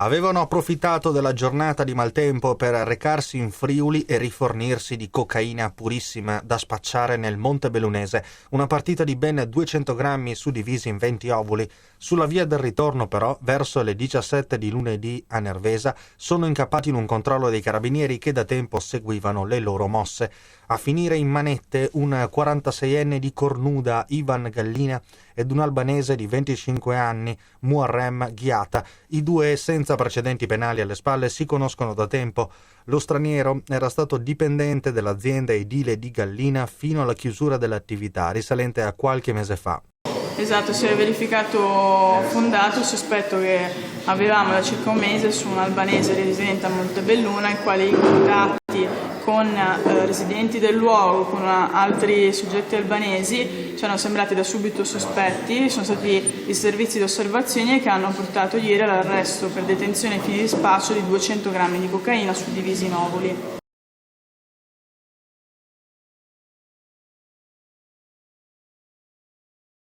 Avevano approfittato della giornata di maltempo per recarsi in Friuli e rifornirsi di cocaina purissima da spacciare nel Monte Bellunese, una partita di ben 200 grammi suddivisi in 20 ovuli. Sulla via del ritorno però, verso le 17 di lunedì a Nervesa, sono incappati in un controllo dei carabinieri che da tempo seguivano le loro mosse. A finire in manette un 46enne di Cornuda, Ivan Gallina, ed un albanese di 25 anni, Muharrem Ghiata. I due, senza precedenti penali alle spalle, si conoscono da tempo. Lo straniero era stato dipendente dell'azienda edile di Gallina fino alla chiusura dell'attività, risalente a qualche mese fa. Esatto, si è verificato fondato il sospetto che avevamo da circa un mese su un albanese residente a Montebelluna, i quali i contatti con residenti del luogo, con altri soggetti albanesi, ci hanno sembrati da subito sospetti. Sono stati i servizi di osservazione che hanno portato ieri all'arresto per detenzione ai fini di spaccio di 200 grammi di cocaina suddivisi in ovuli.